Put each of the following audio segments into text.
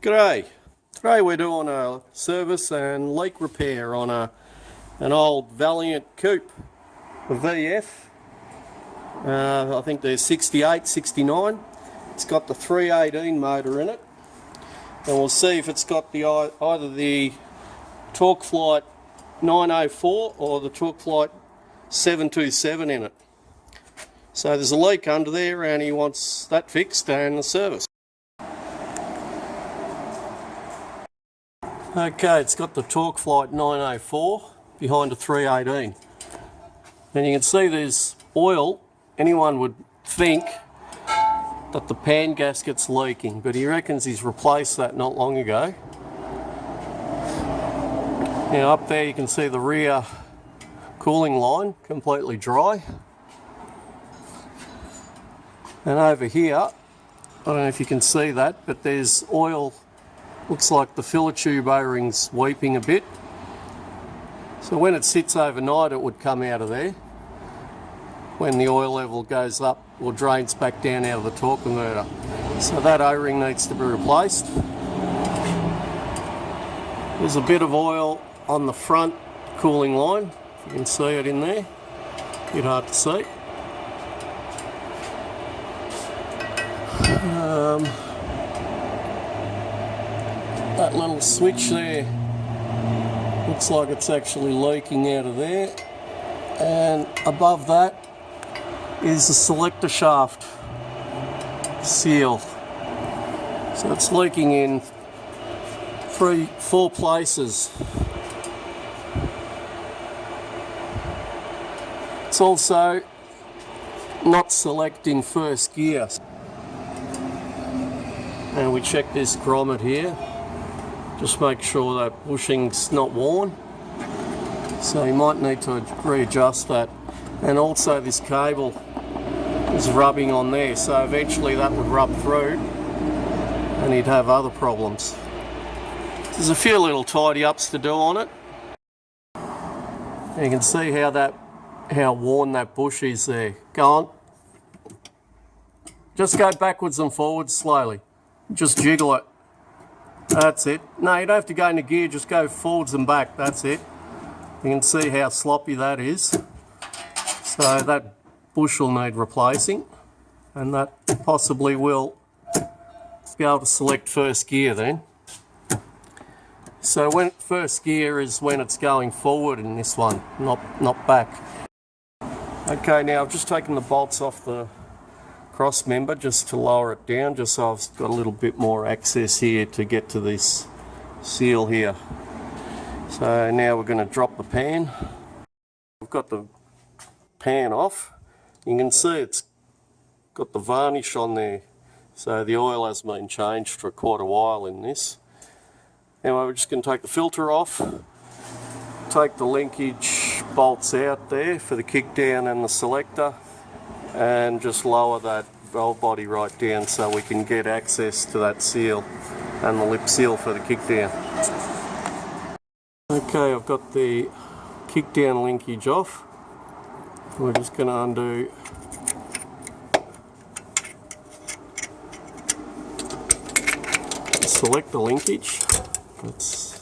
G'day. Today we're doing a service and leak repair on an old Valiant coupe, a VF. I think they're 68, 69. It's got the 318 motor in it, and we'll see if it's got the either the Torqueflite 904 or the Torqueflite 727 in it. So there's a leak under there and he wants that fixed and the service. Okay, it's got the Torqueflite 904 behind a 318. And you can see there's oil. Anyone would think that the pan gasket's leaking, but he reckons he's replaced that not long ago. Now up there you can see the rear cooling line completely dry. And over here, I don't know if you can see that, but there's oil. Looks like the filler tube O-ring's weeping a bit. So when it sits overnight it would come out of there. When the oil level goes up or drains back down out of the torque converter. So that O-ring needs to be replaced. There's a bit of oil on the front cooling line. If you can see it in there. A bit hard to see. That little switch there looks like it's actually leaking out of there, and above that is the selector shaft seal. So it's leaking in four places. It's also not selecting first gear. And we check this grommet here. Just make sure that bushing's not worn. So you might need to readjust that. And also this cable is rubbing on there, so eventually that would rub through and he'd have other problems. There's a few little tidy ups to do on it. And you can see how worn that bush is there. Go on. Just go backwards and forwards slowly. Just jiggle it. That's it. No, you don't have to go into gear, just go forwards and back, that's it. You can see how sloppy that is. So that bush will need replacing, and that possibly will be able to select first gear then. So when first gear is when it's going forward in this one, not back. Okay, now I've just taken the bolts off the cross member just to lower it down, just so I've got a little bit more access here to get to this seal here. So now we're going to drop the pan. We've got the pan off. You can see it's got the varnish on there, so the oil has been changed for quite a while in this. Anyway, we're just going to take the filter off, take the linkage bolts out there for the kickdown and the selector, and just lower that valve body right down so we can get access to that seal and the lip seal for the kickdown. Okay, I've got the kickdown linkage off. We're just going to undo select the linkage. That's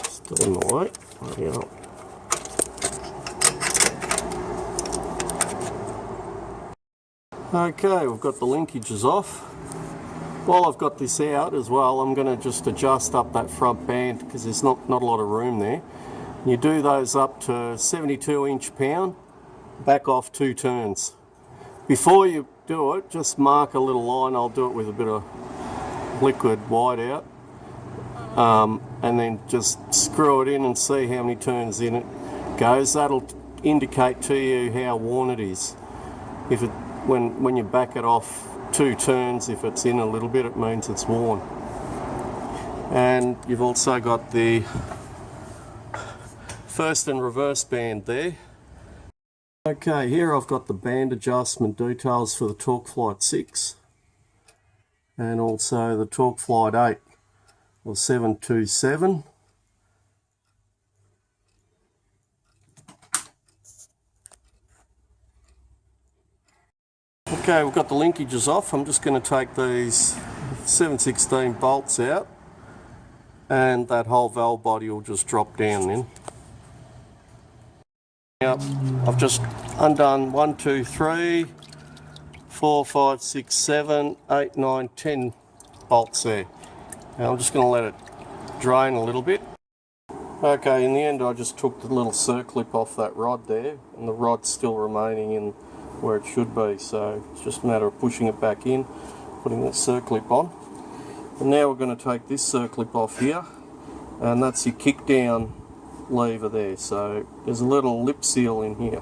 still in the way. There we go. Okay, we've got the linkages off. While I've got this out as well, I'm going to just adjust up that front band because there's not a lot of room there. You do those up to 72 inch pound, back off 2 turns. Before you do it, just mark a little line. I'll do it with a bit of liquid whiteout, and then just screw it in and see how many turns in it goes. That'll indicate to you how worn it is. If it when you back it off 2 turns, if it's in a little bit, it means it's worn. And you've also got the first and reverse band there. Okay, here I've got the band adjustment details for the Torqueflite 6 and also the Torqueflite 8 or 727. Okay, we've got the linkages off. I'm just going to take these 7/16 bolts out and that whole valve body will just drop down then. Now I've just undone 1, 2, 3, 4, 5, 6, 7, 8, 9, 10 bolts there. Now I'm just going to let it drain a little bit. Okay, in the end I just took the little circlip off that rod there, and the rod's still remaining in where it should be, so it's just a matter of pushing it back in, putting that circlip on. And now we're going to take this circlip off here, and that's your kick down lever there. So there's a little lip seal in here.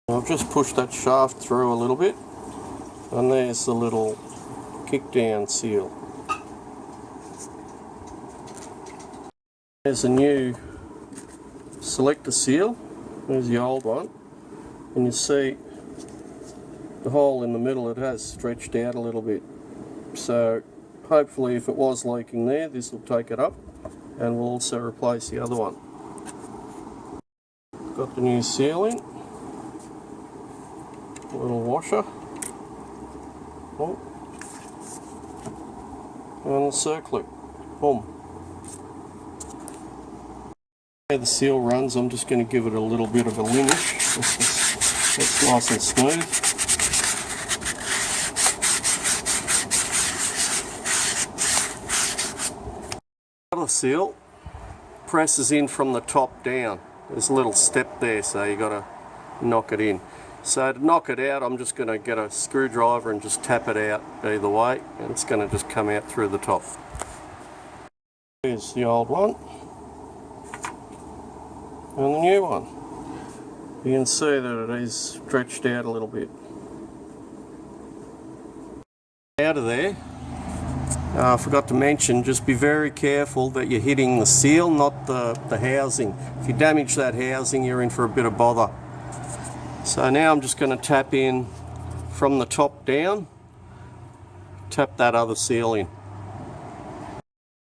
I've just pushed that shaft through a little bit, and there's the little kick down seal. There's a new selector seal. There's the old one, and you see the hole in the middle, it has stretched out a little bit. So hopefully if it was leaking there, this will take it up, and we'll also replace the other one. Got the new seal in, a little washer, and a circlip, boom. The seal runs, I'm just going to give it a little bit of a linish. It's nice and smooth. The other seal presses in from the top down. There's a little step there, so you got to knock it in. So to knock it out, I'm just going to get a screwdriver and just tap it out either way, and it's going to just come out through the top. Here's the old one. And the new one. You can see that it is stretched out a little bit. Out of there, I forgot to mention, just be very careful that you're hitting the seal, not the housing. If you damage that housing, you're in for a bit of bother. So now I'm just going to tap in from the top down, tap that other seal in.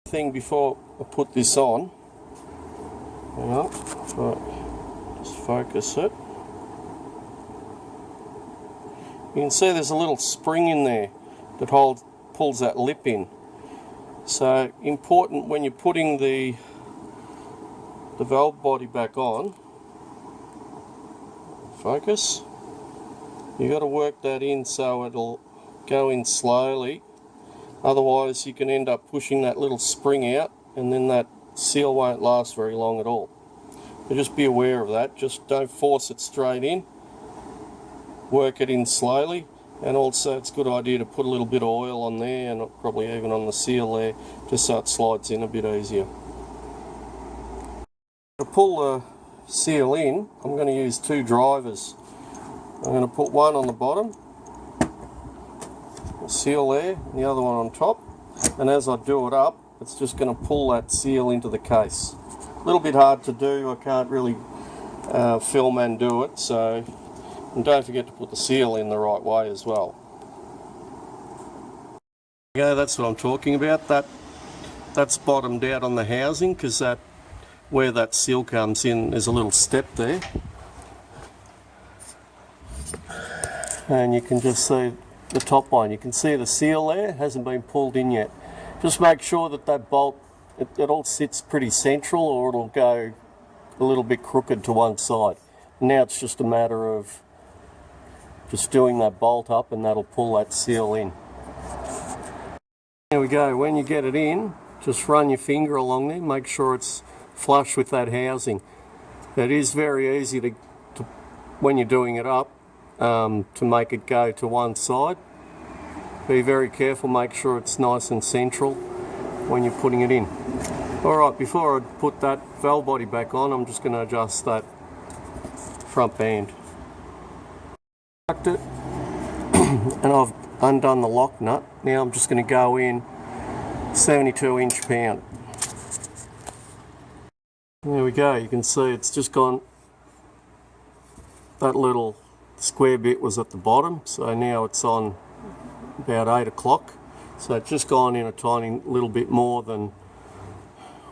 Thing before I put this on, just focus it. You can see there's a little spring in there that pulls that lip in. So important when you're putting the valve body back on, focus, you got to work that in so it'll go in slowly, otherwise you can end up pushing that little spring out, and then that seal won't last very long at all. So just be aware of that. Just don't force it straight in, work it in slowly, and also it's a good idea to put a little bit of oil on there, and probably even on the seal there, just so it slides in a bit easier. To pull the seal in, I'm going to use two drivers. I'm going to put one on the bottom, the seal there, and the other one on top, and as I do it up, it's just going to pull that seal into the case. A little bit hard to do, I can't really film and do it, so, and don't forget to put the seal in the right way as well. Okay, that's what I'm talking about. That's bottomed out on the housing, because where that seal comes in, there's a little step there. And you can just see the top one. You can see the seal there hasn't been pulled in yet. Just make sure that that bolt, it all sits pretty central, or it'll go a little bit crooked to one side. Now it's just a matter of just doing that bolt up, and that'll pull that seal in. There we go. When you get it in, just run your finger along there, make sure it's flush with that housing. It is very easy to when you're doing it up, to make it go to one side. Be very careful, make sure it's nice and central when you're putting it in. Alright, before I put that valve body back on, I'm just going to adjust that front band. And I've undone the lock nut. Now I'm just going to go in 72 inch-pound. There we go, you can see it's just gone, that little square bit was at the bottom, so now it's on about 8 o'clock, so it's just gone in a tiny little bit more than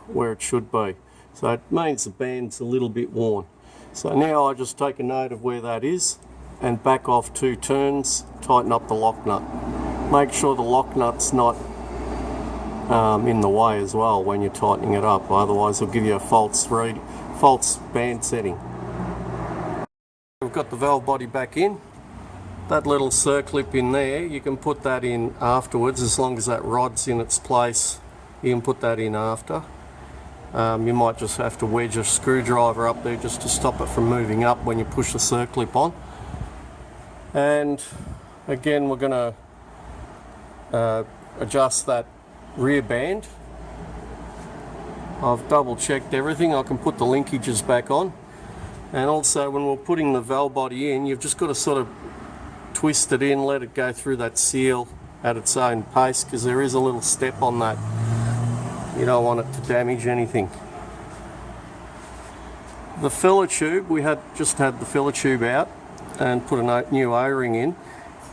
where it should be, so it means the band's a little bit worn. So now I just take a note of where that is and back off 2 turns, tighten up the lock nut. Make sure the lock nut's not in the way as well when you're tightening it up, otherwise it'll give you a false band setting. We've got the valve body back in. That little circlip in there, you can put that in afterwards as long as that rod's in its place. You can put that in after. You might just have to wedge a screwdriver up there just to stop it from moving up when you push the circlip on. And again, we're going to adjust that rear band. I've double checked everything. I can put the linkages back on. And also when we're putting the valve body in, you've just got to sort of twist it in, let it go through that seal at its own pace, because there is a little step on that. You don't want it to damage anything. The filler tube, we just had the filler tube out and put a new O-ring in,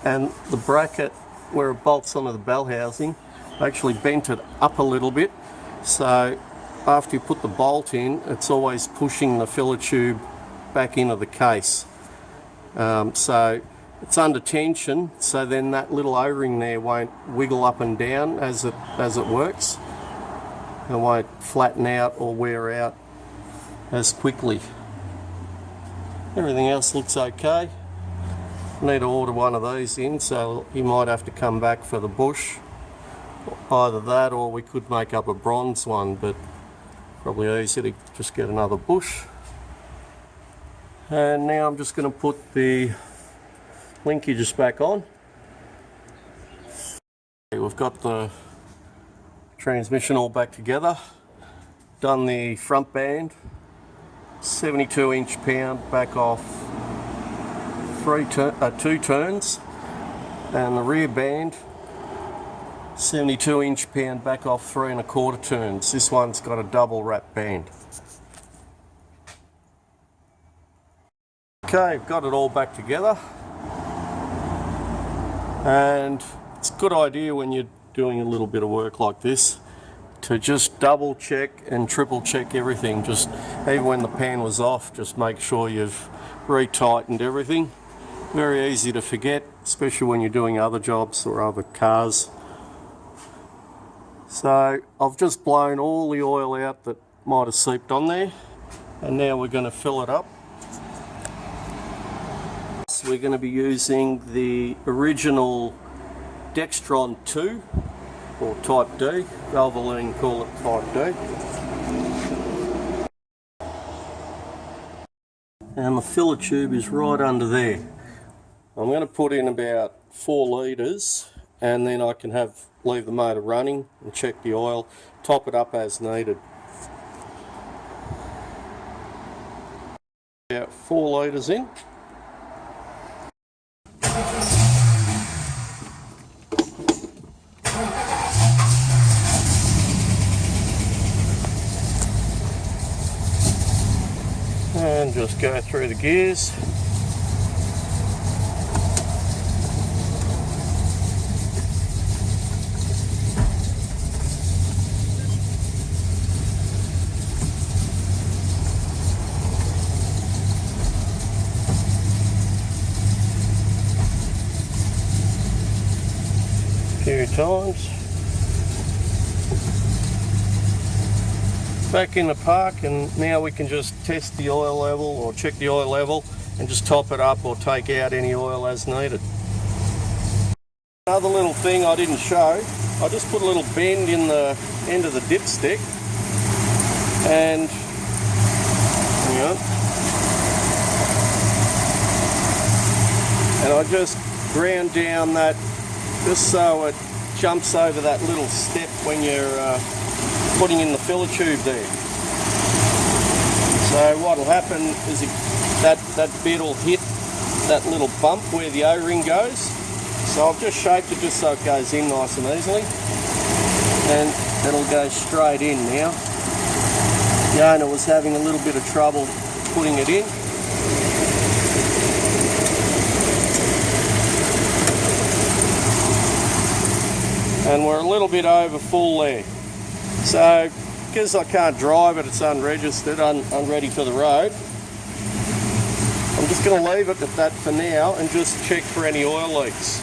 and the bracket where it bolts onto the bell housing, I actually bent it up a little bit, so after you put the bolt in, it's always pushing the filler tube back into the case. So it's under tension, so then that little O-ring there won't wiggle up and down as it works. It won't flatten out or wear out as quickly. Everything else looks okay. Need to order one of these in, so you might have to come back for the bush. Either that, or we could make up a bronze one, but probably easier to just get another bush. And now I'm just going to put the linkages back on. We've got the transmission all back together. Done the front band, 72 inch-pound back off 2 turns, and the rear band 72 inch-pound back off 3 1/4 turns. This one's got a double wrap band. Okay, got it all back together, and it's a good idea when you're doing a little bit of work like this to just double check and triple check everything. Just even when the pan was off, just make sure you've retightened everything. Very easy to forget, especially when you're doing other jobs or other cars. So I've just blown all the oil out that might have seeped on there, and now we're going to fill it up. So we're going to be using the original Dextron 2, or Type D. Valvoline call it Type D. And the filler tube is right under there. I'm going to put in about 4 litres, and then I can leave the motor running and check the oil, top it up as needed. About 4 litres in. And just go through the gears. A few times. Back in the park, and now we can just test the oil level or check the oil level and just top it up or take out any oil as needed. Another little thing I didn't show, I just put a little bend in the end of the dipstick, and hang on, and I just ground down that just so it jumps over that little step when you're putting in the filler tube there. So what will happen is that bit will hit that little bump where the O-ring goes. So I've just shaped it just so it goes in nice and easily, and it'll go straight in now. The owner was having a little bit of trouble putting it in. And we're a little bit over full there. So, because I can't drive it, it's unregistered, unready for the road, I'm just going to leave it at that for now and just check for any oil leaks.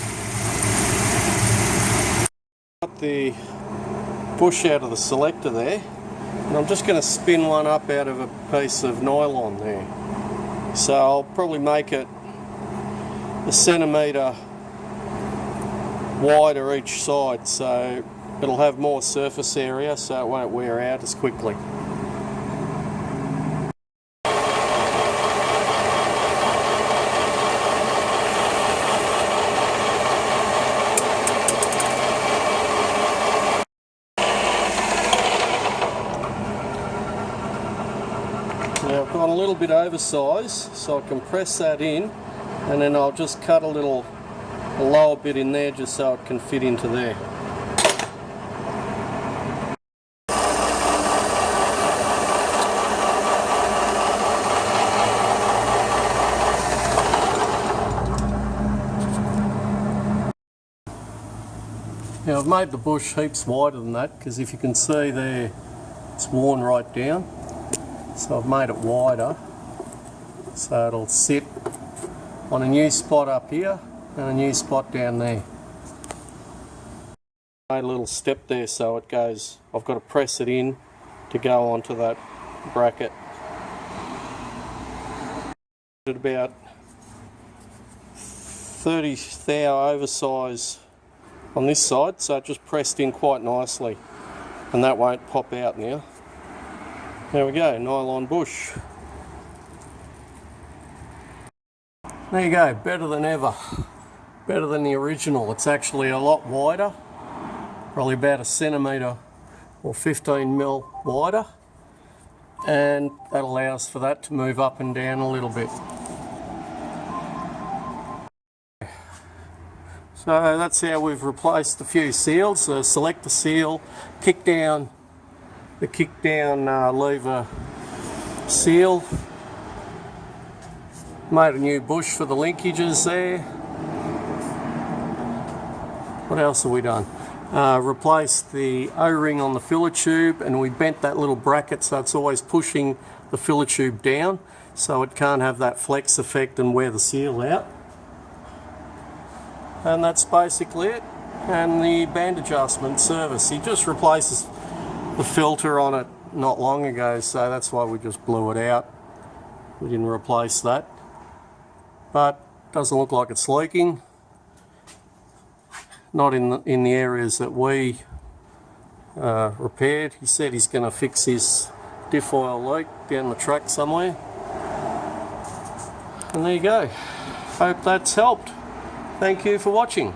Put bush out of the selector there, and I'm just going to spin one up out of a piece of nylon there. So I'll probably make it a centimetre wider each side, so it'll have more surface area, so it won't wear out as quickly. Now I've got a little bit oversized, so I can press that in, and then I'll just cut a lower bit in there just so it can fit into there. Now I've made the bush heaps wider than that, because if you can see there, it's worn right down. So I've made it wider, so it'll sit on a new spot up here and a new spot down there. Made a little step there so it goes, I've got to press it in to go onto that bracket. At about 30 thou oversize on this side, so it just pressed in quite nicely, and that won't pop out now. There we go, nylon bush. There you go, better than ever. Better than the original. It's actually a lot wider, probably about a centimetre or 15 mil wider, and that allows for that to move up and down a little bit. So that's how we've replaced a few seals. The selector seal, the kick down lever seal. Made a new bush for the linkages there. What else have we done? Replaced the O-ring on the filler tube, and we bent that little bracket so it's always pushing the filler tube down so it can't have that flex effect and wear the seal out. And that's basically it. And the band adjustment service, he just replaces the filter on it not long ago, so that's why we just blew it out. We didn't replace that, but doesn't look like it's leaking, not in the areas that we repaired. He said he's going to fix his diff oil leak down the track somewhere. And there you go. Hope that's helped. Thank you for watching.